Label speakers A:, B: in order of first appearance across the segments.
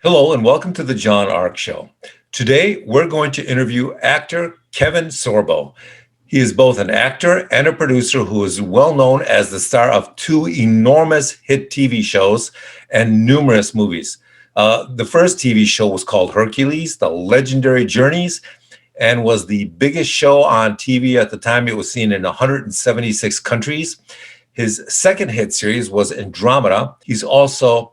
A: Hello, and welcome to the John Ark Show. Today, we're going to interview actor Kevin Sorbo. He is both an actor and a producer who is well known as the star of two enormous hit TV shows and numerous movies. The first TV show was called Hercules, The Legendary Journeys, and was the biggest show on TV at the time. It was seen in 176 countries. His second hit series was Andromeda. He's also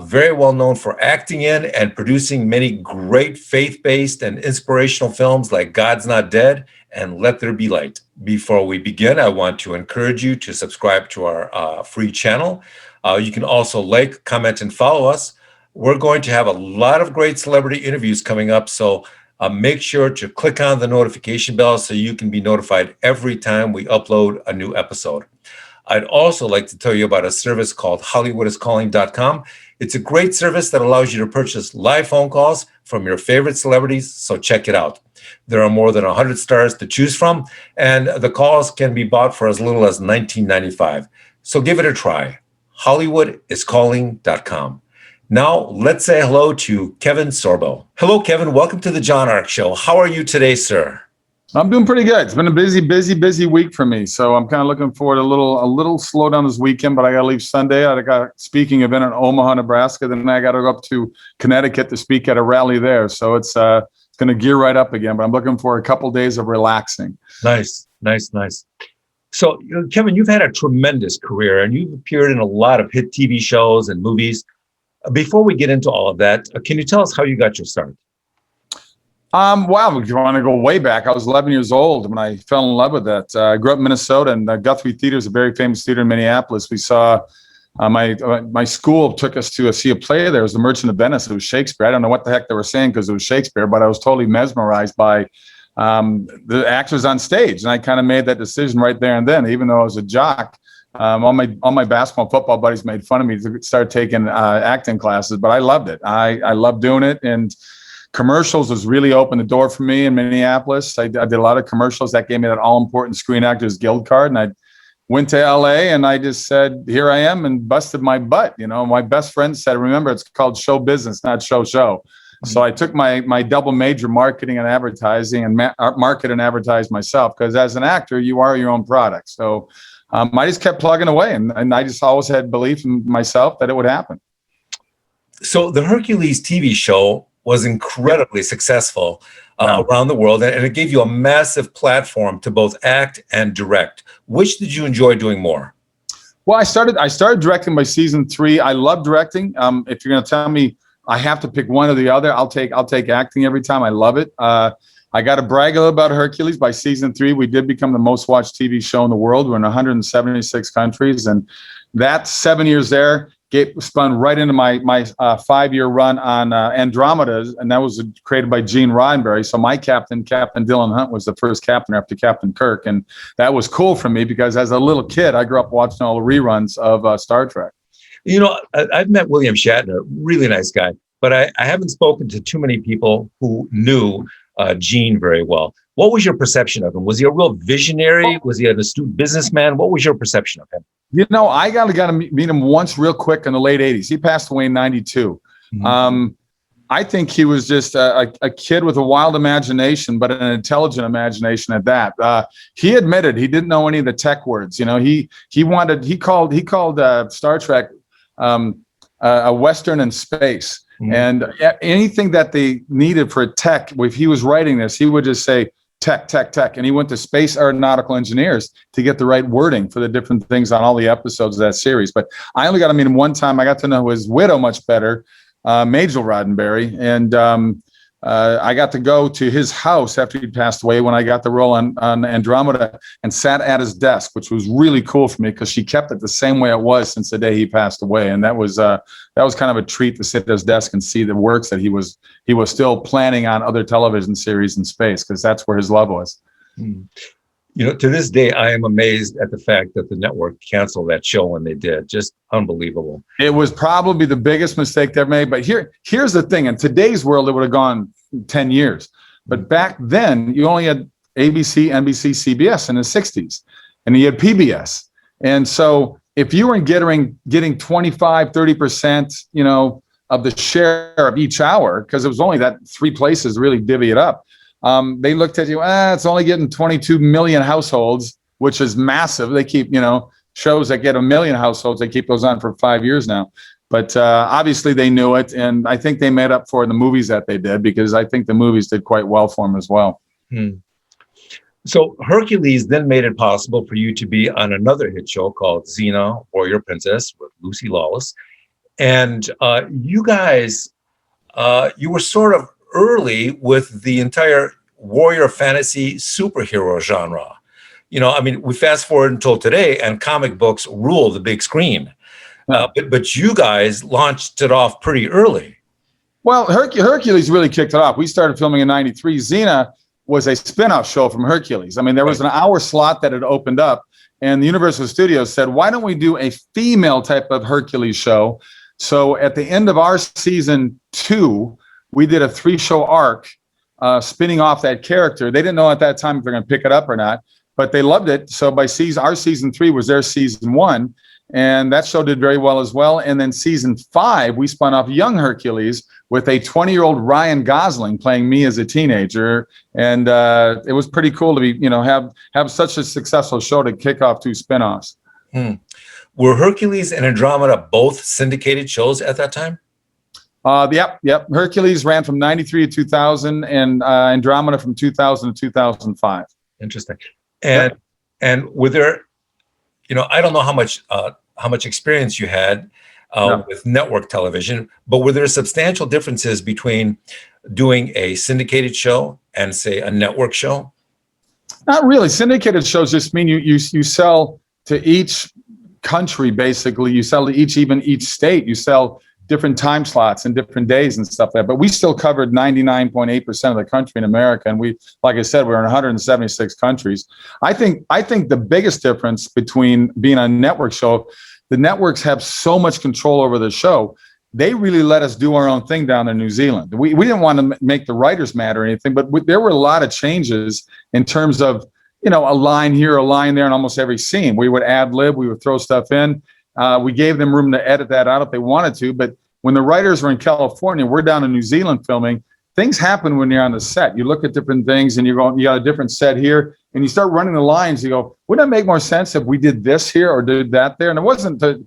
A: very well known for acting in and producing many great faith-based and inspirational films like God's Not Dead and Let There Be Light. Before we begin, I want to encourage you to subscribe to our free channel. You can also like, comment, and follow us. We're going to have a lot of great celebrity interviews coming up, so make sure to click on the notification bell so you can be notified every time we upload a new episode. I'd also like to tell you about a service called HollywoodIsCalling.com. It's a great service that allows you to purchase live phone calls from your favorite celebrities, so check it out. There are more than 100 stars to choose from, and the calls can be bought for as little as $19.95. So give it a try. HollywoodIsCalling.com. Now, let's say hello to Kevin Sorbo. Hello, Kevin. Welcome to the John Ark Show. How are you today, sir?
B: I'm doing pretty good. It's been a busy week for me. So I'm kind of looking forward to a little slowdown this weekend, but I got to leave Sunday. I got a speaking event in Omaha, Nebraska. Then I got to go up to Connecticut to speak at a rally there. So it's going to gear right up again, but I'm looking for a couple days of relaxing.
A: Nice. So, Kevin, you've had a tremendous career and you've appeared in a lot of hit TV shows and movies. Before we get into all of that, can you tell us how you got your start?
B: Wow, if you want to go way back, I was 11 years old when I fell in love with that. I grew up in Minnesota, and Guthrie Theater is a very famous theater in Minneapolis. We saw my school took us to see a play there. It was The Merchant of Venice. It was Shakespeare. I don't know what the heck they were saying because it was Shakespeare, but I was totally mesmerized by the actors on stage, and I kind of made that decision right there and then. Even though I was a jock, all my basketball and football buddies made fun of me to start taking acting classes, but I loved it. I loved doing it, and commercials has really opened the door for me in Minneapolis. I did a lot of commercials. That gave me that all-important Screen Actors Guild card. And I went to LA and I just said, here I am, and busted my butt. You know, my best friend said, remember, it's called show business, not show. Mm-hmm. So I took my double major, marketing and advertising, and market and advertise myself, because as an actor, you are your own product. So I just kept plugging away, and I just always had belief in myself that it would happen.
A: So the Hercules TV show was incredibly successful around the world, and it gave you a massive platform to both act and direct. Which did you enjoy doing more?
B: Well, I started directing by season 3. I love directing. If you're going to tell me I have to pick one or the other, I'll take acting every time. I love it. I got to brag a little about Hercules. By season 3, we did become the most watched TV show in the world. We're in 176 countries, and that 7 years there spun right into my 5-year run on Andromeda, and that was created by Gene Roddenberry. So my Captain Dylan Hunt, was the first captain after Captain Kirk, and that was cool for me because as a little kid, I grew up watching all the reruns of Star Trek.
A: You know, I've met William Shatner, really nice guy, but I haven't spoken to too many people who knew Gene very well. What was your perception of him? Was he a real visionary? Was he an astute businessman? What was your perception of him?
B: You know, I got to meet him once real quick in the late 80s. He passed away in 92. Mm-hmm. I think he was just a kid with a wild imagination, but an intelligent imagination at that. He admitted he didn't know any of the tech words. You know, he called Star Trek a Western in space. Mm-hmm. And anything that they needed for tech, if he was writing this, he would just say, tech. And he went to space aeronautical engineers to get the right wording for the different things on all the episodes of that series. But I only got to meet him one time. I got to know his widow much better, Majel Roddenberry. And I got to go to his house after he passed away when I got the role on Andromeda, and sat at his desk, which was really cool for me because she kept it the same way it was since the day he passed away. And that was kind of a treat to sit at his desk and see the works that he was still planning on other television series in space, because that's where his love was.
A: Mm. You know, to this day, I am amazed at the fact that the network canceled that show when they did. Just unbelievable.
B: It was probably the biggest mistake they've made. But here's the thing. In today's world, it would have gone 10 years. But back then, you only had ABC, NBC, CBS in the 60s. And you had PBS. And so if you were getting 25, 30%, of the share of each hour, because it was only that three places really divvy it up. They looked at you, it's only getting 22 million households, which is massive. They keep, shows that get 1 million households, they keep those on for 5 years now. But obviously they knew it, and I think they made up for the movies that they did, because I think the movies did quite well for them as well.
A: So Hercules then made it possible for you to be on another hit show called Xena, Warrior Princess, with Lucy Lawless. And you guys, you were sort of early with the entire warrior fantasy superhero genre. We fast forward until today, and comic books rule the big screen. But you guys launched it off pretty early.
B: Well, Hercules really kicked it off. We started filming in '93. Xena was a spin-off show from Hercules. There was an hour slot that had opened up, and the Universal Studios said, why don't we do a female type of Hercules show? So at the end of our season 2, we did a 3-show arc spinning off that character. They didn't know at that time if they're going to pick it up or not, but they loved it. So by our season 3 was their season 1, and that show did very well as well. And then season 5, we spun off Young Hercules with a 20-year-old Ryan Gosling playing me as a teenager, and it was pretty cool to be, have such a successful show to kick off 2 spinoffs.
A: Were Hercules and Andromeda both syndicated shows at that time?
B: Yep. Hercules ran from '93 to 2000, and Andromeda from 2000 to 2005.
A: Interesting. And were there, I don't know how much experience you had with network television, but were there substantial differences between doing a syndicated show and, say, a network show?
B: Not really. Syndicated shows just mean you sell to each country, basically. You sell to each state. You sell different time slots and different days and stuff like that. But we still covered 99.8% of the country in America. And we, like I said, we're in 176 countries. I think the biggest difference between being a network show, the networks have so much control over the show. They really let us do our own thing down in New Zealand. We didn't want to make the writers mad or anything, but there were a lot of changes in terms of, a line here, a line there in almost every scene. We would ad lib, we would throw stuff in. We gave them room to edit that out if they wanted to. But when the writers were in California, we're down in New Zealand filming, things happen when you're on the set. You look at different things and you got a different set here, and you start running the lines. You go, wouldn't it make more sense if we did this here or did that there? And it wasn't to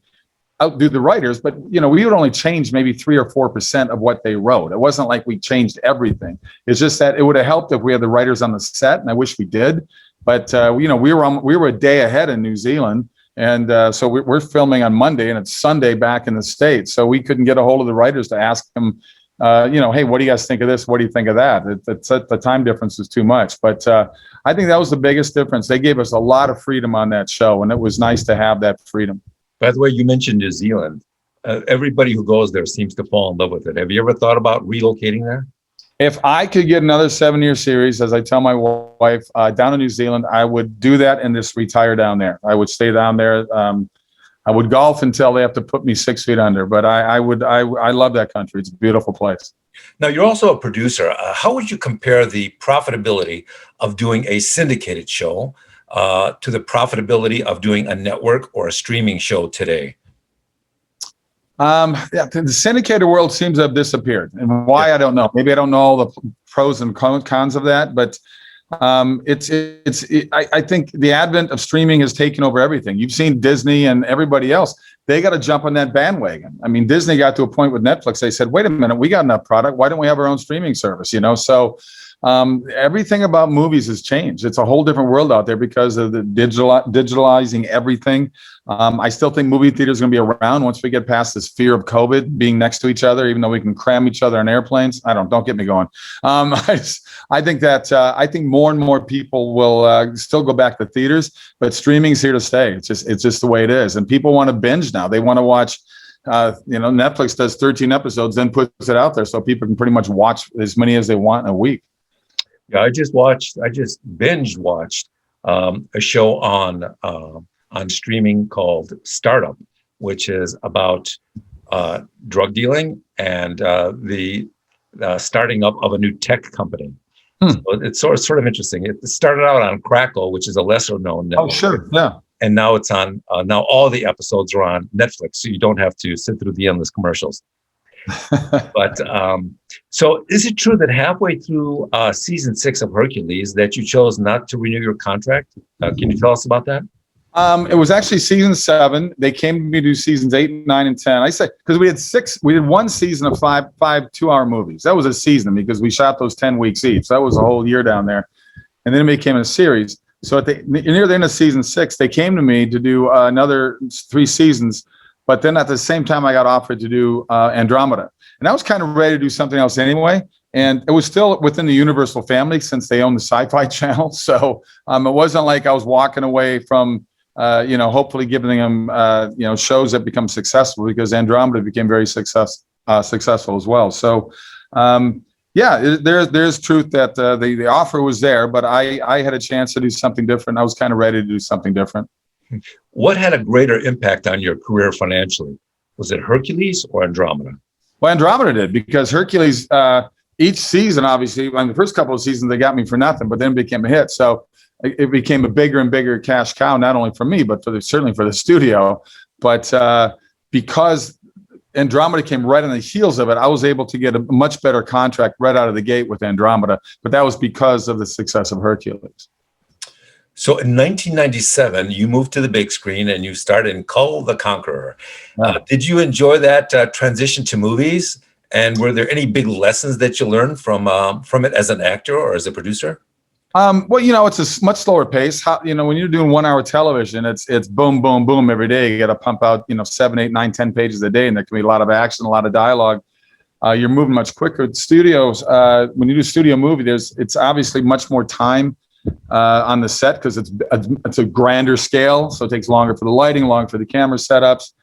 B: outdo the writers, but we would only change maybe 3 or 4% of what they wrote. It wasn't like we changed everything. It's just that it would have helped if we had the writers on the set, and I wish we did. But we were a day ahead in New Zealand, and so we're filming on Monday, and it's Sunday back in the States. So we couldn't get a hold of the writers to ask them, hey, what do you guys think of this? What do you think of that? The time difference is too much. But I think that was the biggest difference. They gave us a lot of freedom on that show, and it was nice to have that freedom.
A: By the way, you mentioned New Zealand. Everybody who goes there seems to fall in love with it. Have you ever thought about relocating there?
B: If I could get another 7-year series, as I tell my wife, down in New Zealand, I would do that and just retire down there. I would stay down there. I would golf until they have to put me 6 feet under. But I love that country. It's a beautiful place.
A: Now, you're also a producer. How would you compare the profitability of doing a syndicated show to the profitability of doing a network or a streaming show today?
B: The syndicated world seems to have disappeared, and why, I don't know. Maybe I don't know all the pros and cons of that, but I think the advent of streaming has taken over everything. You've seen Disney and everybody else. They got to jump on that bandwagon. Disney got to a point with Netflix. They said, wait a minute, we got enough product. Why don't we have our own streaming service? So everything about movies has changed. It's a whole different world out there because of the digitalizing everything. I still think movie theaters are going to be around once we get past this fear of COVID being next to each other, even though we can cram each other on airplanes. Don't get me going. I think more and more people will still go back to theaters, but streaming's here to stay. It's just the way it is. And people want to binge now. They want to watch. Netflix does 13 episodes, then puts it out there so people can pretty much watch as many as they want in a week.
A: Yeah, I just binge watched a show on streaming called Startup, which is about drug dealing and the starting up of a new tech company. So it's sort of interesting. It started out on Crackle, which is a lesser known network.
B: Oh, sure, yeah.
A: And now it's on. Now all the episodes are on Netflix, so you don't have to sit through the endless commercials. But so is it true that halfway through season 6 of Hercules that you chose not to renew your contract? Can you tell us about that?
B: It was actually season 7. They came to me to do seasons 8, 9, and 10. I said, because we did one season of five 2-hour movies. That was a season because we shot those 10 weeks each. That was a whole year down there. And then it became a series. So near the end of season 6, they came to me to do another 3 seasons. But then at the same time, I got offered to do Andromeda. And I was kind of ready to do something else anyway. And it was still within the Universal family since they own the Sci-Fi Channel. So it wasn't like I was walking away from, hopefully giving them, shows that become successful, because Andromeda became very successful as well. So, there's truth that the offer was there, but I had a chance to do something different. I was kind of ready to do something different.
A: What had a greater impact on your career financially? Was it Hercules or Andromeda?
B: Well, Andromeda did, because Hercules, each season, obviously, the first couple of seasons, they got me for nothing, but then it became a hit. So it became a bigger and bigger cash cow, not only for me, but certainly for the studio. But because Andromeda came right on the heels of it, I was able to get a much better contract right out of the gate with Andromeda. But that was because of the success of Hercules.
A: So in 1997, you moved to the big screen and you starred in Kull the Conqueror. Did you enjoy that transition to movies? And were there any big lessons that you learned from it as an actor or as a producer?
B: It's a much slower pace. When you're doing 1-hour television, it's boom, boom, boom every day. You got to pump out, 7, 8, 9, 10 pages a day, and there can be a lot of action, a lot of dialogue. You're moving much quicker. Studios, when you do studio movie, it's obviously much more time on the set, because it's a grander scale, so it takes longer for the lighting, longer for the camera setups.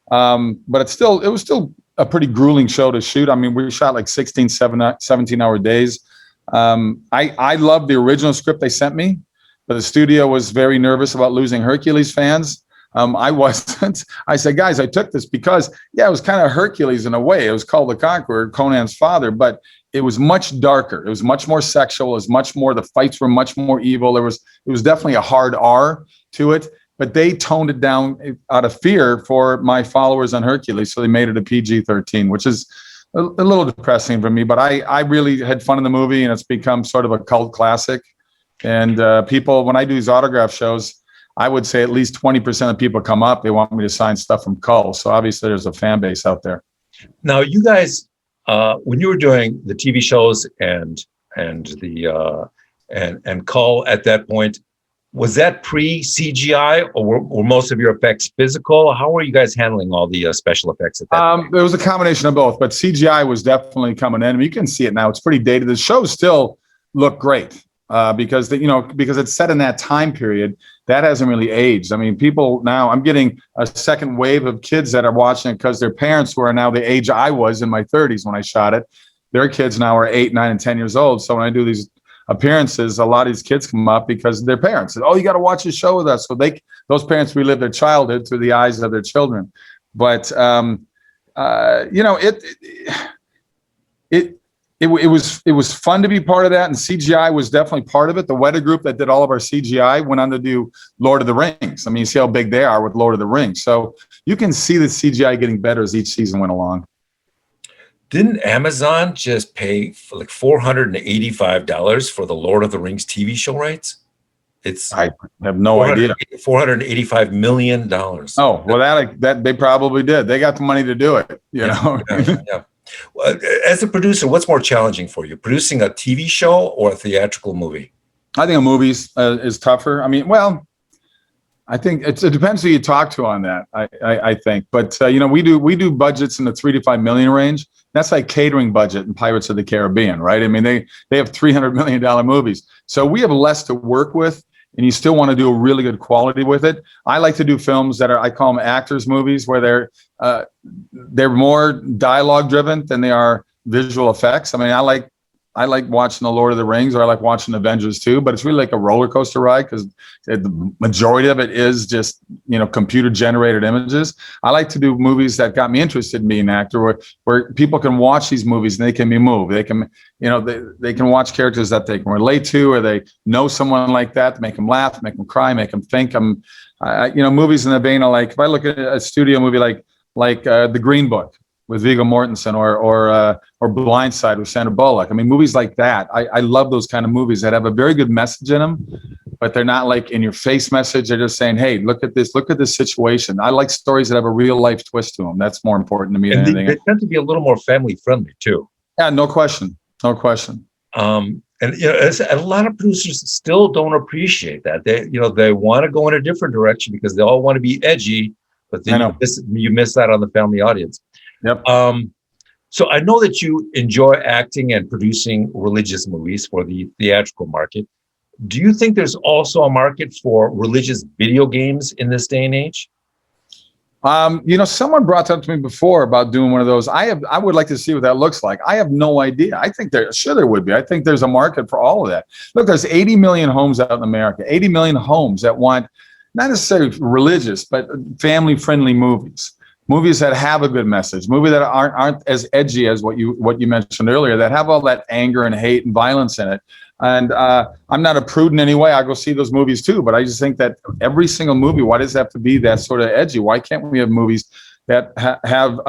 B: But it was still a pretty grueling show to shoot. I mean, we shot like 16, 17-hour days. I loved the original script they sent me, but the studio was very nervous about losing Hercules fans. I wasn't. I said, guys, I took this because, it was kind of Hercules in a way. It was called the Conqueror, Conan's father, but it was much darker. It was much more sexual. It was much more, the fights were much more evil. It was definitely a hard R to it, but they toned it down out of fear for my followers on Hercules. So they made it a PG-13, which is a little depressing for me, but I really had fun in the movie, and it's become sort of a cult classic. And people, when I do these autograph shows, I would say at least 20% of people come up, they want me to sign stuff from Kull. So obviously there's a fan base out there.
A: Now, you guys, when you were doing the TV shows and Kull at that point, was that pre-CGI, or were most of your effects physical? How were you guys handling all the special effects at that point?
B: There was a combination of both, but CGI was definitely coming in. I mean, you can see it now. It's pretty dated. The shows still look great because it's set in that time period. That hasn't really aged. I mean, people now, I'm getting a second wave of kids that are watching it because their parents, who are now the age I was in my 30s when I shot it, their kids now are 8, 9, and 10 years old. So when I do these appearances, a lot of these kids come up because their parents said, "Oh, you got to watch this show with us." So those parents relive their childhood through the eyes of their children. But it was fun to be part of that, and CGI was definitely part of it. The Weta Group that did all of our CGI went on to do Lord of the Rings. I mean, you see how big they are with Lord of the Rings. So you can see the CGI getting better as each season went along.
A: Didn't Amazon just pay for like $485 for the Lord of the Rings TV show rights?
B: I have no idea.
A: $485 million.
B: Oh, well, that they probably did. They got the money to do it,
A: Yeah. Well, as a producer, what's more challenging for you, producing a TV show or a theatrical movie?
B: I think a movie is tougher. I mean, well, I think it depends who you talk to on that. I think, but we do budgets in the $3 to $5 million range. That's like catering budget in Pirates of the Caribbean, right? I mean, they have $300 million movies, so we have less to work with, and you still want to do a really good quality with it. I like to do films that I call them actors movies, where they're more dialogue driven than they are visual effects. I mean, I like watching The Lord of the Rings, or I like watching Avengers too, but it's really like a roller coaster ride because the majority of it is just, computer generated images. I like to do movies that got me interested in being an actor, where people can watch these movies and they can be moved. They can, they can watch characters that they can relate to, or they know someone like that, make them laugh, make them cry, make them think. Movies in the vein of, like, if I look at a studio movie like The Green Book, with Viggo Mortensen, or Blindside with Sandra Bullock. I mean, movies like that. I love those kind of movies that have a very good message in them, but they're not like in your face message. They're just saying, hey, look at this situation. I like stories that have a real life twist to them. That's more important to me than
A: And
B: anything
A: they
B: else.
A: tend to be a little more family friendly too.
B: Yeah, no question. No question.
A: And a lot of producers still don't appreciate that. They want to go in a different direction because they all want to be edgy, but then you miss out on the family audience.
B: Yep.
A: So I know that you enjoy acting and producing religious movies for the theatrical market. Do you think there's also a market for religious video games in this day and age?
B: Someone brought that up to me before about doing one of those. I would like to see what that looks like. I have no idea. I think there would be. I think there's a market for all of that. Look, there's 80 million homes out in America, 80 million homes that want not necessarily religious, but family-friendly movies. Movies that have a good message, movies that aren't as edgy as what you mentioned earlier, that have all that anger and hate and violence in it. And I'm not a prude in any way. I go see those movies too. But I just think that every single movie, why does it have to be that sort of edgy? Why can't we have movies that have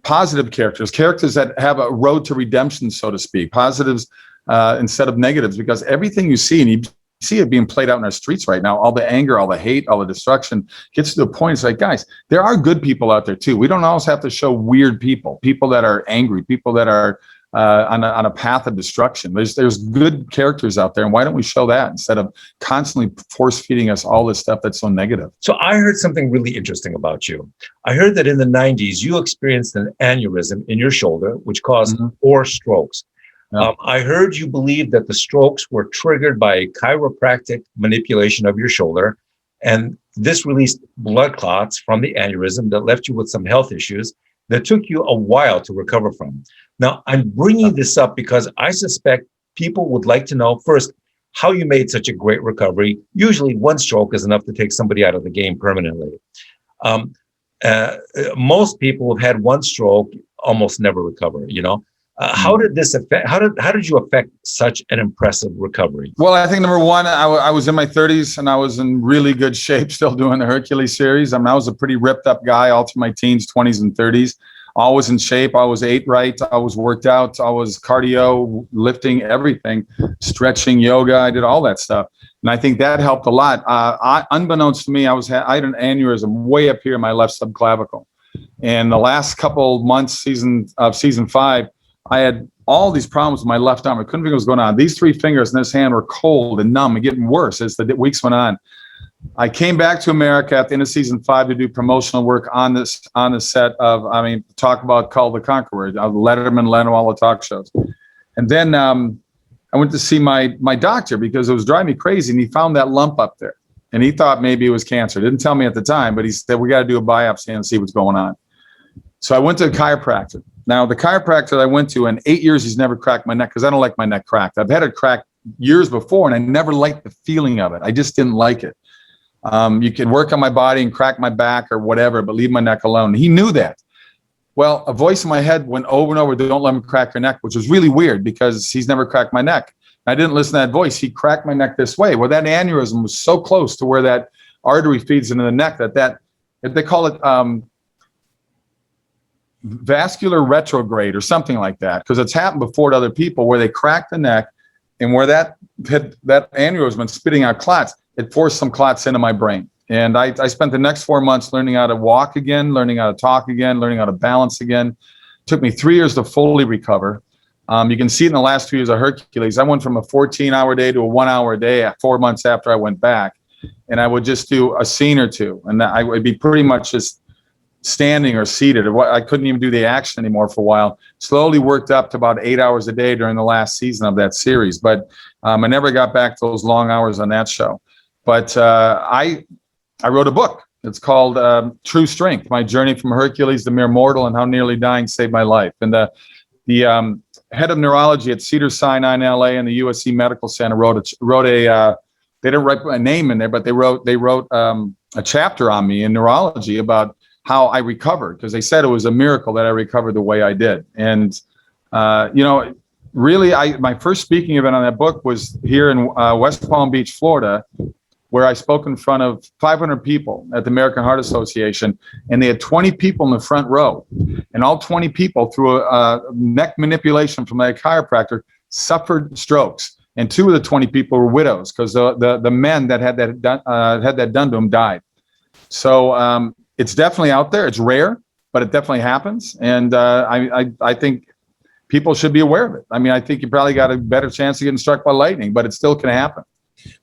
B: positive characters that have a road to redemption, so to speak, positives instead of negatives? Because everything you see, and you see it being played out in our streets right now, all the anger, all the hate, all the destruction gets to the point. It's like, guys, there are good people out there too. We don't always have to show weird people that are angry, people that are on a path of destruction. There's good characters out there, and why don't we show that instead of constantly force feeding us all this stuff that's so negative?
A: So I heard something really interesting about you. I heard that in the 90s you experienced an aneurysm in your shoulder, which caused 4 strokes. Yeah. I heard you believe that the strokes were triggered by chiropractic manipulation of your shoulder, and this released blood clots from the aneurysm that left you with some health issues that took you a while to recover from. Now, I'm bringing this up because I suspect people would like to know, first, how you made such a great recovery. Usually 1 stroke is enough to take somebody out of the game permanently. Most people who've had 1 stroke almost never recover, How did this affect? How did you affect such an impressive recovery?
B: Well, I think number one, I was in my 30s and I was in really good shape, still doing the Hercules series. I was a pretty ripped up guy all through my teens, 20s, and 30s. Always in shape. I was ate right. I was worked out. I was cardio, lifting, everything, stretching, yoga. I did all that stuff, and I think that helped a lot. Unbeknownst to me, I had an aneurysm way up here in my left subclavicle, and the last couple months, season 5. I had all these problems with my left arm. I couldn't figure what was going on. These 3 fingers in this hand were cold and numb and getting worse as the weeks went on. I came back to America at the end of season 5 to do promotional work on the set of, talk about Call the Conqueror, Letterman, Leno, all the talk shows. And then I went to see my doctor because it was driving me crazy, and he found that lump up there. And he thought maybe it was cancer. Didn't tell me at the time, but he said, we got to do a biopsy and see what's going on. So I went to a chiropractor. Now, the chiropractor I went to, in 8 years, he's never cracked my neck because I don't like my neck cracked. I've had it cracked years before, and I never liked the feeling of it. I just didn't like it. You can work on my body and crack my back or whatever, but leave my neck alone. He knew that. Well, a voice in my head went over and over, don't let him crack your neck, which was really weird because he's never cracked my neck. I didn't listen to that voice. He cracked my neck this way. Well, that aneurysm was so close to where that artery feeds into the neck that they call it vascular retrograde or something like that, because it's happened before to other people where they crack the neck, and where that aneurysm and spitting out clots, it forced some clots into my brain. And I spent the next 4 months learning how to walk again, learning how to talk again, learning how to balance again. It took me 3 years to fully recover. You can see in the last 2 years of Hercules, I went from a 14-hour day to a 1-hour day 4 months after I went back. And I would just do a scene or two, and I would be pretty much just standing or seated. I couldn't even do the action anymore for a while. Slowly worked up to about 8 hours a day during the last season of that series. But I never got back to those long hours on that show. But I wrote a book. It's called True Strength: My Journey from Hercules to Mere Mortal and How Nearly Dying Saved My Life. And the head of neurology at Cedars-Sinai in LA and the USC Medical Center wrote a they didn't write my name in there, but they wrote a chapter on me in neurology about how I recovered, because they said it was a miracle that I recovered the way I did. And, really, my first speaking event on that book was here in West Palm Beach, Florida, where I spoke in front of 500 people at the American Heart Association, and they had 20 people in the front row, and all 20 people, through a neck manipulation from a chiropractor, suffered strokes. And 2 of the 20 people were widows, because the men that had that done to them died. So it's definitely out there. It's rare, but it definitely happens. And I think people should be aware of it. I mean, I think you probably got a better chance of getting struck by lightning, but it still can happen.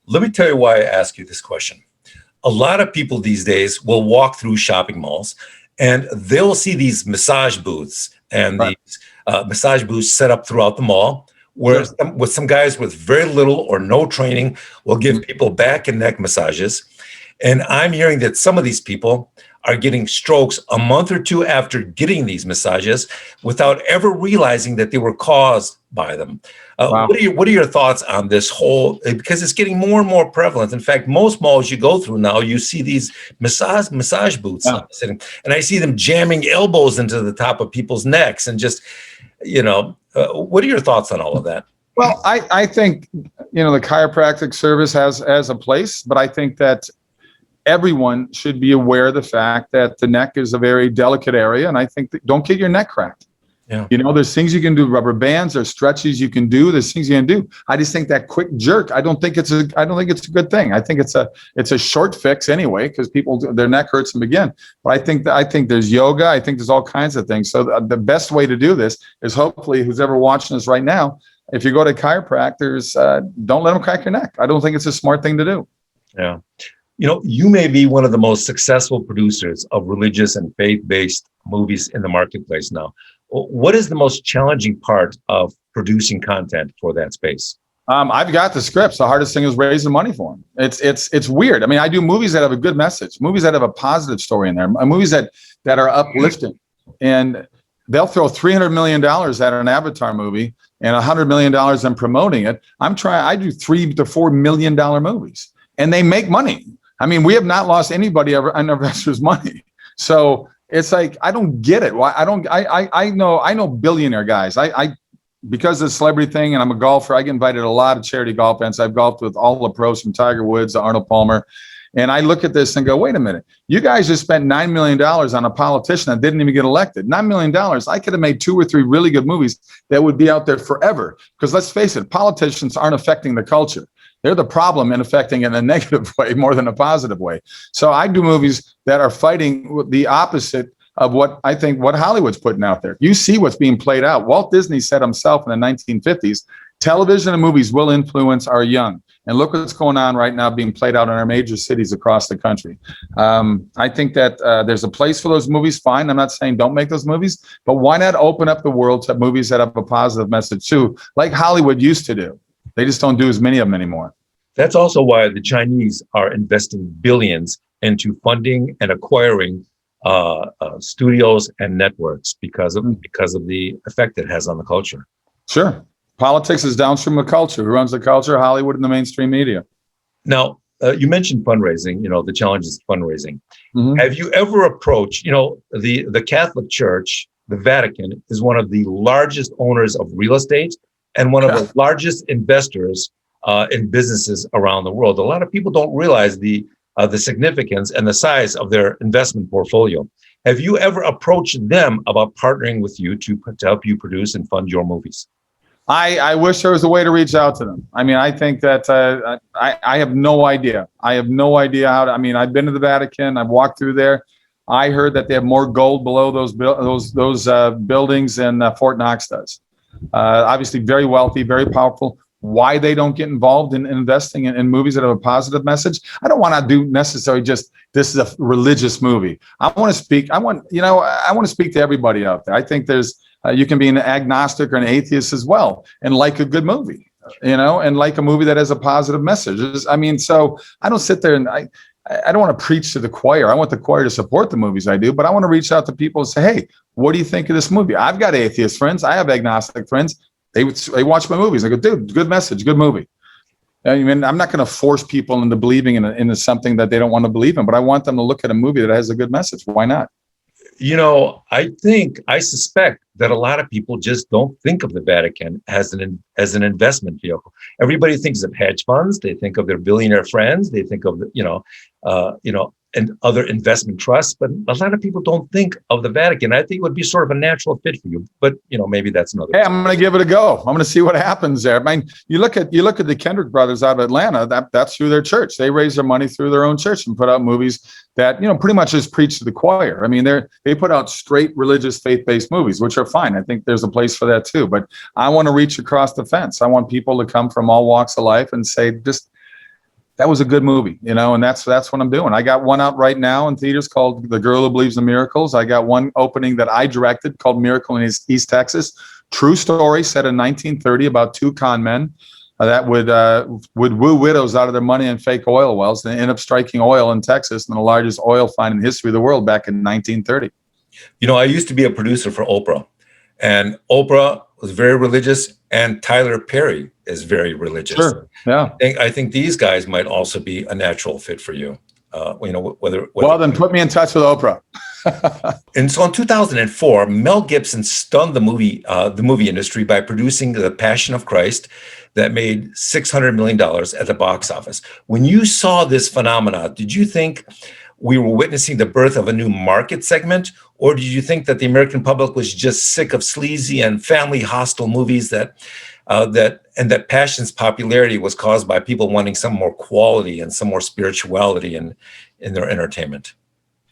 A: Let me tell you why I ask you this question. A lot of people these days will walk through shopping malls and they'll see these massage booths and
B: Right.
A: these massage booths set up throughout the mall, where
B: Sure.
A: with some guys with very little or no training will give people back and neck massages. And I'm hearing that some of these people are getting strokes a month or 2 after getting these massages without ever realizing that they were caused by them.
B: Wow.
A: What are your thoughts on this whole? Because it's getting more and more prevalent. In fact, most malls you go through now, you see these massage booths sitting, and I see them jamming elbows into the top of people's necks, and just, what are your thoughts on all of that?
B: Well, I think, the chiropractic service has a place, but I think that everyone should be aware of the fact that the neck is a very delicate area. And I think that don't get your neck cracked.
A: Yeah.
B: There's things you can do, rubber bands, there's stretches you can do, there's things you can do. I just think that quick jerk, I don't think it's a good thing. I think it's a short fix anyway, because people, their neck hurts them again. But I think there's yoga. I think there's all kinds of things. So the best way to do this is, hopefully, who's ever watching this right now, if you go to chiropractors, don't let them crack your neck. I don't think it's a smart thing to do.
A: Yeah. You may be one of the most successful producers of religious and faith-based movies in the marketplace now. What is the most challenging part of producing content for that space?
B: I've got the scripts. The hardest thing is raising money for them. It's weird. I mean, I do movies that have a good message, movies that have a positive story in there, movies that are uplifting, and they'll throw $300 million at an Avatar movie and $100 million in promoting it. I do $3 to $4 million movies, and they make money. I mean, we have not lost anybody ever on investors' money. So it's like, I don't get it. Why I know billionaire guys. Because of the celebrity thing, and I'm a golfer, I get invited to a lot of charity golf events. I've golfed with all the pros, from Tiger Woods to Arnold Palmer. And I look at this and go, wait a minute, you guys just spent $9 million on a politician that didn't even get elected. $9 million. I could have made 2 or 3 really good movies that would be out there forever. Because let's face it, politicians aren't affecting the culture. They're the problem in affecting it in a negative way more than a positive way. So I do movies that are fighting the opposite of what I think what Hollywood's putting out there. You see what's being played out. Walt Disney said himself in the 1950s, television and movies will influence our young. And look what's going on right now being played out in our major cities across the country. I think that there's a place for those movies, fine. I'm not saying don't make those movies, but why not open up the world to movies that have a positive message too, like Hollywood used to do. They just don't do as many of them anymore.
A: That's also why the Chinese are investing billions into funding and acquiring studios and networks because of the effect it has on the culture.
B: Sure. Politics is downstream of culture. Who runs the culture? Hollywood and the mainstream media.
A: Now, you mentioned fundraising, the challenges of fundraising.
B: Mm-hmm.
A: Have you ever approached, the Catholic Church, the Vatican, is one of the largest owners of real estate and one of the largest investors in businesses around the world. A lot of people don't realize the significance and the size of their investment portfolio. Have you ever approached them about partnering with you to help you produce and fund your movies?
B: I wish there was a way to reach out to them. I mean, I think that I have no idea. I have no idea how to. I mean, I've been to the Vatican. I've walked through there. I heard that they have more gold below those buildings than Fort Knox does. Obviously, very wealthy, very powerful. Why they don't get involved in investing in movies that have a positive message? I don't want to do necessarily just this is a religious movie. I want to speak. I want to speak to everybody out there. I think there's you can be an agnostic or an atheist as well and like a good movie, and like a movie that has a positive message. I mean, so I don't sit there and I don't want to preach to the choir. I want the choir to support the movies I do, but I want to reach out to people and say, hey, what do you think of this movie? I've got atheist friends. I have agnostic friends. They watch my movies. I go, dude, good message, good movie. I mean, I'm not going to force people into believing into something that they don't want to believe in, but I want them to look at a movie that has a good message. Why not?
A: I suspect that a lot of people just don't think of the Vatican as an investment vehicle. Everybody thinks of hedge funds, they think of their billionaire friends, they think of and other investment trusts, but a lot of people don't think of the Vatican. I think it would be sort of a natural fit for you, but maybe that's another.
B: Hey, I'm going to give it a go. I'm going to see what happens there. I mean, you look at the Kendrick brothers out of Atlanta. That's through their church. They raise their money through their own church and put out movies that pretty much just preach to the choir. I mean, they put out straight religious faith-based movies, which are fine. I think there's a place for that too. But I want to reach across the fence. I want people to come from all walks of life and say, just that was a good movie, and that's what I'm doing. I got one out right now in theaters called The Girl Who Believes in Miracles. I got one opening that I directed called Miracle in East Texas. True story, set in 1930 about two con men that would woo widows out of their money in fake oil wells. They end up striking oil in Texas, and the largest oil find in the history of the world back in 1930.
A: I used to be a producer for Oprah, and Oprah was very religious, and Tyler Perry is very religious.
B: Sure. Yeah.
A: I think these guys might also be a natural fit for you. Whether
B: well, then put me in touch with Oprah.
A: And so in 2004, Mel Gibson stunned the movie industry by producing The Passion of Christ that made $600 million at the box office. When you saw this phenomena, did you think we were witnessing the birth of a new market segment, or did you think that the American public was just sick of sleazy and family hostile movies that Passion's popularity was caused by people wanting some more quality and some more spirituality in their entertainment?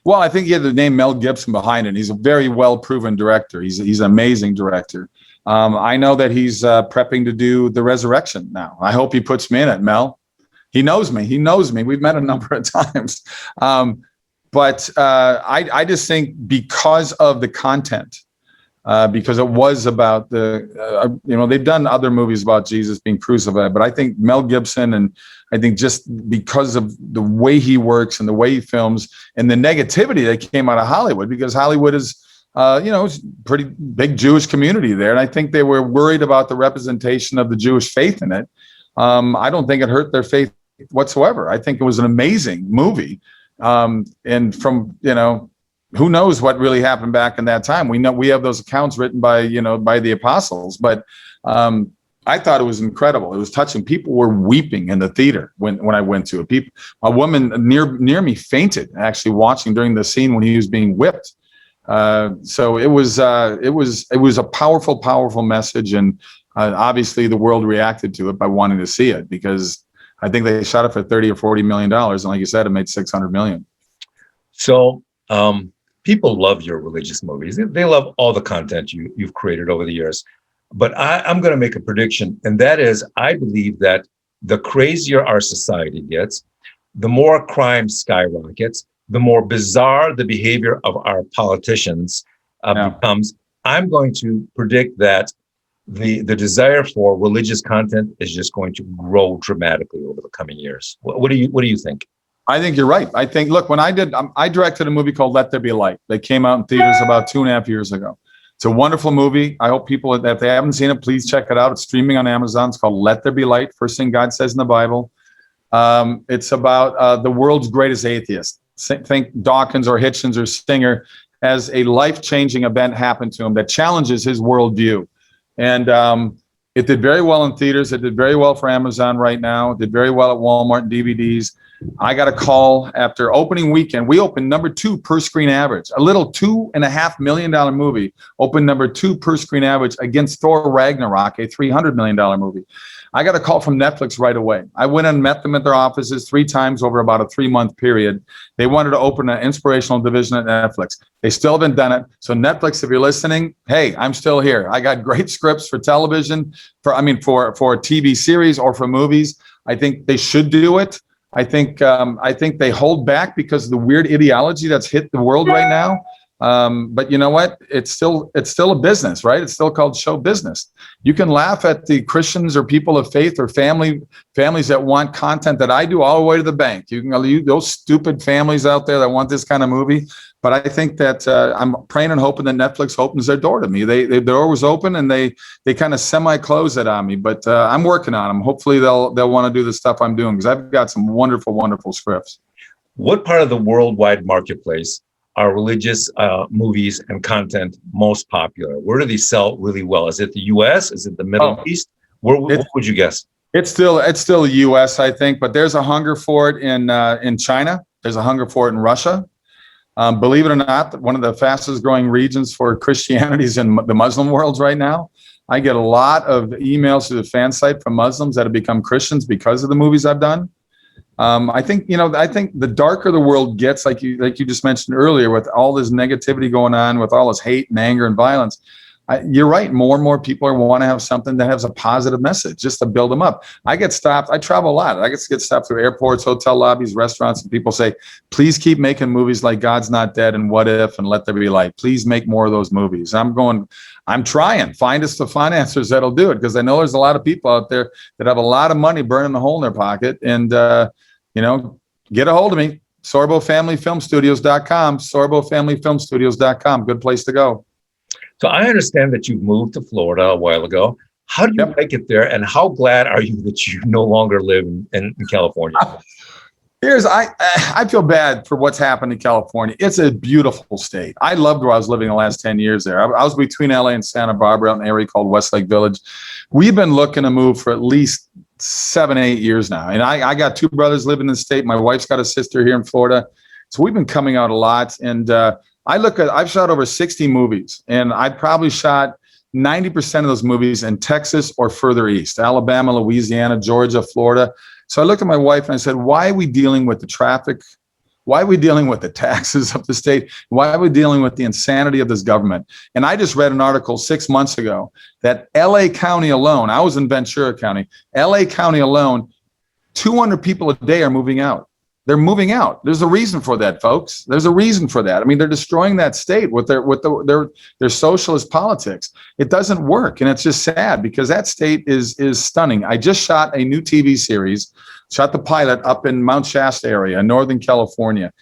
B: Well, I think you have the name Mel Gibson behind it. He's a very well-proven director. He's an amazing director. I know that he's prepping to do The Resurrection now. I hope he puts me in it, Mel. He knows me. We've met a number of times. But I just think because of the content, because it was about they've done other movies about Jesus being crucified, but I think Mel Gibson, and I think just because of the way he works and the way he films and the negativity that came out of Hollywood, because Hollywood is, it's a pretty big Jewish community there. And I think they were worried about the representation of the Jewish faith in it. I don't think it hurt their faith whatsoever. I think it was an amazing movie. And from, who knows what really happened back in that time? We know we have those accounts written by the apostles, but I thought it was incredible. It was touching. People were weeping in the theater when I went to it. A woman near me fainted actually watching during the scene when he was being whipped. So it was a powerful message, and obviously the world reacted to it by wanting to see it, because I think they shot it for $30 or $40 million, and like you said, it made $600 million.
A: So people love your religious movies. They love all the content you've created over the years. But I'm going to make a prediction, and that is, I believe that the crazier our society gets, the more crime skyrockets, the more bizarre the behavior of our politicians becomes. I'm going to predict that the desire for religious content is just going to grow dramatically over the coming years. What do you think?
B: I think you're right. I think, look, when I directed a movie called Let There Be Light. They came out in theaters about 2.5 years ago. It's a wonderful movie. I hope people, if they haven't seen it, please check it out. It's streaming on Amazon. It's called Let There Be Light. First thing God says in the Bible. It's about the world's greatest atheist. Think Dawkins or Hitchens or Singer, as a life-changing event happened to him that challenges his worldview. And it did very well in theaters. It did very well for Amazon right now. It did very well at Walmart and DVDs. I got a call after opening weekend. We opened number 2 per screen average. A little $2.5 million movie opened number 2 per screen average against Thor Ragnarok, a $300 million movie. I got a call from Netflix right away. I went and met them at their offices 3 times over about a 3-month period. They wanted to open an inspirational division at Netflix. They still haven't done it. So Netflix, if you're listening, hey, I'm still here. I got great scripts for television, for a TV series or for movies. I think they should do it. I think they hold back because of the weird ideology that's hit the world right now. But you know what? It's still a business, right? It's still called show business. You can laugh at the Christians or people of faith or families that want content that I do all the way to the bank. You can those stupid families out there that want this kind of movie. But I think that I'm praying and hoping that Netflix opens their door to me. Their door was open and they kind of semi-closed it on me. But I'm working on them. Hopefully they'll want to do the stuff I'm doing, because I've got some wonderful, wonderful scripts.
A: What part of the worldwide marketplace are religious movies and content most popular? Where do they sell really well? Is it the U.S.? Is it the Middle
B: Oh,
A: East? What would you guess?
B: it's still the U.S. I think, but there's a hunger for it in China. There's a hunger for it in Russia. Believe it or not, one of the fastest growing regions for Christianity is in the Muslim world right now. I get a lot of emails to the fan site from Muslims that have become Christians because of the movies I've done. I think the darker the world gets, like you just mentioned earlier, with all this negativity going on, with all this hate and anger and violence, you're right. More and more people want to have something that has a positive message, just to build them up. I get stopped. I travel a lot. I get stopped through airports, hotel lobbies, restaurants, and people say, "Please keep making movies like God's Not Dead and What If and Let There Be Light. Please make more of those movies." I'm trying. Find us the financiers that'll do it, because I know there's a lot of people out there that have a lot of money burning a hole in their pocket. And get a hold of me. SorboFamilyFilmStudios.com. SorboFamilyFilmStudios.com. Good place to go.
A: So I understand that you moved to Florida a while ago. How do you like it there, and how glad are you that you no longer live in California?
B: I feel bad for what's happened in California. It's a beautiful state. I loved where I was living the last 10 years there. I was between LA and Santa Barbara, out in an area called Westlake Village. We've been looking to move for at least 7, 8 years now. And I got 2 brothers living in the state. My wife's got a sister here in Florida. So we've been coming out a lot. And I've shot over 60 movies, and I probably shot 90% of those movies in Texas or further east, Alabama, Louisiana, Georgia, Florida. So I looked at my wife and I said, why are we dealing with the traffic? Why are we dealing with the taxes of the state? Why are we dealing with the insanity of this government? And I just read an article 6 months ago that LA County alone, I was in Ventura County, LA County alone, 200 people a day are moving out. They're moving out. There's a reason for that, folks. There's a reason for that. I mean, they're destroying that state with their socialist politics. It doesn't work, and it's just sad, because that state is stunning. I just shot a new TV series, shot the pilot up in Mount Shasta area in Northern California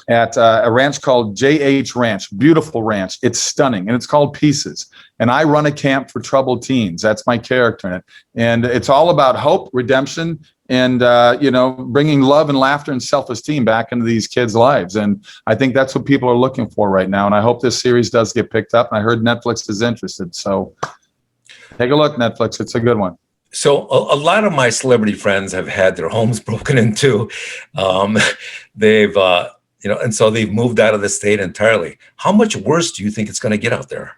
B: at a ranch called JH Ranch. Beautiful ranch. It's stunning, and it's called Pieces. And I run a camp for troubled teens. That's my character in it. And it's all about hope, redemption, and bringing love and laughter and self-esteem back into these kids' lives. And I think that's what people are looking for right now. And I hope this series does get picked up. And I heard Netflix is interested. So take a look, Netflix. It's a good one.
A: So a lot of my celebrity friends have had their homes broken into. They've and so they've moved out of the state entirely. How much worse do you think it's going to get out there?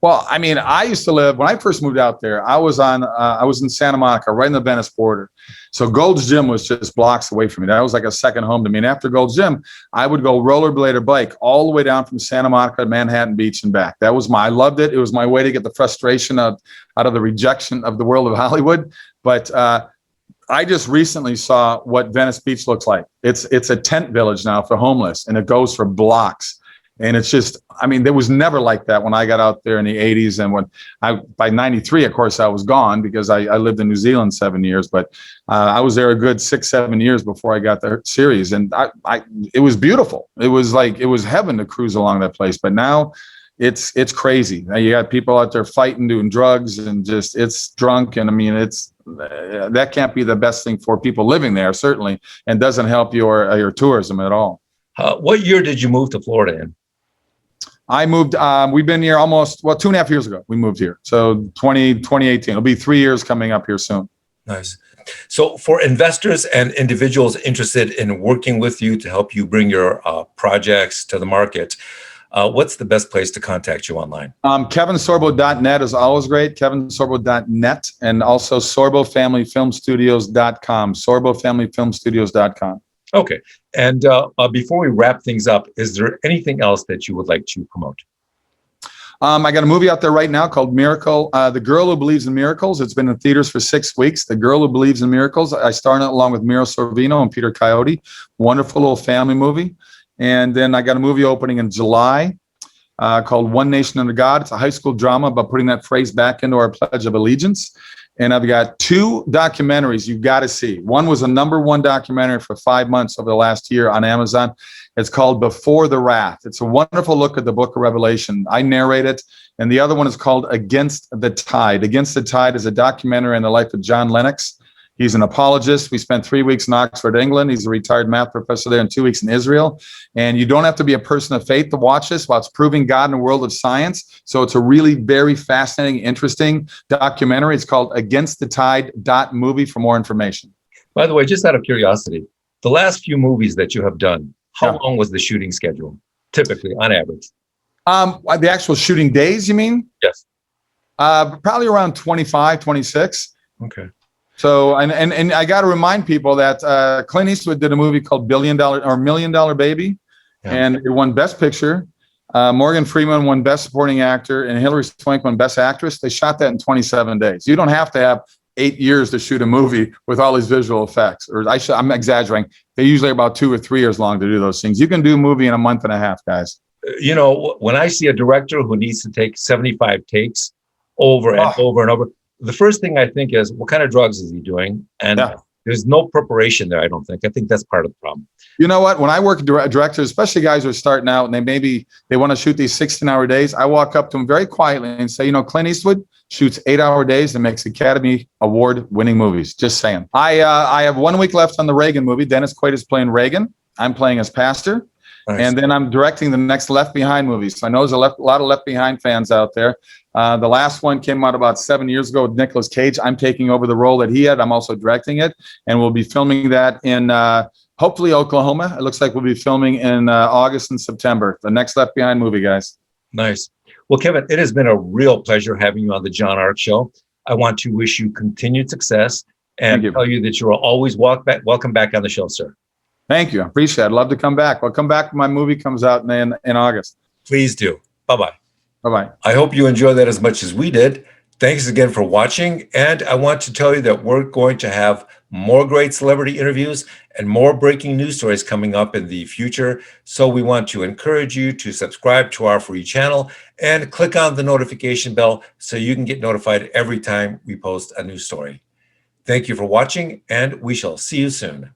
B: Well, I mean, I used to live, when I first moved out there, I was in Santa Monica, right in the Venice border. So Gold's Gym was just blocks away from me. That was like a second home to me. And after Gold's Gym, I would go rollerblade or bike all the way down from Santa Monica to Manhattan Beach and back. I loved it. It was my way to get the frustration out of the rejection of the world of Hollywood. But I just recently saw what Venice Beach looks like. It's a tent village now for homeless, and it goes for blocks. And it's just, I mean, there was never like that when I got out there in the 80s. And by 93, of course, I was gone, because I lived in New Zealand 7 years. But I was there a good 6, 7 years before I got the series. And it was beautiful. It was heaven to cruise along that place. But now it's crazy. Now you got people out there fighting, doing drugs, and just, it's drunk. And I mean, that can't be the best thing for people living there, certainly, and doesn't help your tourism at all.
A: What year did you move to Florida in?
B: I moved, we've been here almost, 2.5 years ago, we moved here. So 2018, it'll be 3 years coming up here soon.
A: Nice. So for investors and individuals interested in working with you to help you bring your projects to the market, what's the best place to contact you online?
B: KevinSorbo.net is always great. KevinSorbo.net, and also SorboFamilyFilmStudios.com. SorboFamilyFilmStudios.com.
A: Okay. And before we wrap things up, is there anything else that you would like to promote?
B: I got a movie out there right now called Miracle, The Girl Who Believes in Miracles. It's been in theaters for 6 weeks. The Girl Who Believes in Miracles. I star in it along with Miro Sorvino and Peter Coyote. Wonderful little family movie. And then I got a movie opening in July called One Nation Under God. It's a high school drama about putting that phrase back into our Pledge of Allegiance. And I've got 2 documentaries you've got to see. One was a #1 documentary for 5 months over the last year on Amazon. It's called Before the Wrath. It's a wonderful look at the book of Revelation. I narrate it. And the other one is called Against the Tide. Against the Tide is a documentary on the life of John Lennox. He's an apologist. We spent 3 weeks in Oxford, England. He's a retired math professor there, and 2 weeks in Israel. And you don't have to be a person of faith to watch this while it's proving God in the world of science. So it's a really very fascinating, interesting documentary. It's called Against the Tide movie for more information.
A: By the way, just out of curiosity, the last few movies that you have done, how
B: Yeah.
A: long was the shooting schedule, typically, on average?
B: The actual shooting days, you mean?
A: Yes.
B: Probably around 25, 26.
A: Okay.
B: So, and I got to remind people that Clint Eastwood did a movie called $1 Million Baby,
A: Yeah.
B: and it won Best Picture. Morgan Freeman won Best Supporting Actor, and Hilary Swank won Best Actress. They shot that in 27 days. You don't have to have 8 years to shoot a movie with all these visual effects. Or I'm exaggerating. They usually are about 2 or 3 years long to do those things. You can do a movie in a month and a half, guys.
A: You know, when I see a director who needs to take 75 takes over and over and over, the first thing I think is, what kind of drugs is he doing? And there's no preparation there, I don't think. I think that's part of the problem.
B: You know what? When I work with directors, especially guys who are starting out and they want to shoot these 16-hour days, I walk up to them very quietly and say, Clint Eastwood shoots 8-hour days and makes Academy Award-winning movies. Just saying. I have 1 week left on the Reagan movie. Dennis Quaid is playing Reagan. I'm playing as Pastor. Nice. And then I'm directing the next Left Behind movie. So I know there's a lot of Left Behind fans out there. The last one came out about 7 years ago with Nicolas Cage. I'm taking over the role that he had. I'm also directing it. And we'll be filming that in hopefully Oklahoma. It looks like we'll be filming in August and September. The next Left Behind movie, guys.
A: Nice. Well, Kevin, it has been a real pleasure having you on the John Ark Show. I want to wish you continued success and tell you that you are always welcome back on the show, sir.
B: Thank you. I appreciate it. I'd love to come back. I'll come back when my movie comes out in August.
A: Please do. Bye-bye.
B: Bye-bye.
A: I hope you enjoyed that as much as we did. Thanks again for watching. And I want to tell you that we're going to have more great celebrity interviews and more breaking news stories coming up in the future. So we want to encourage you to subscribe to our free channel and click on the notification bell so you can get notified every time we post a new story. Thank you for watching, and we shall see you soon.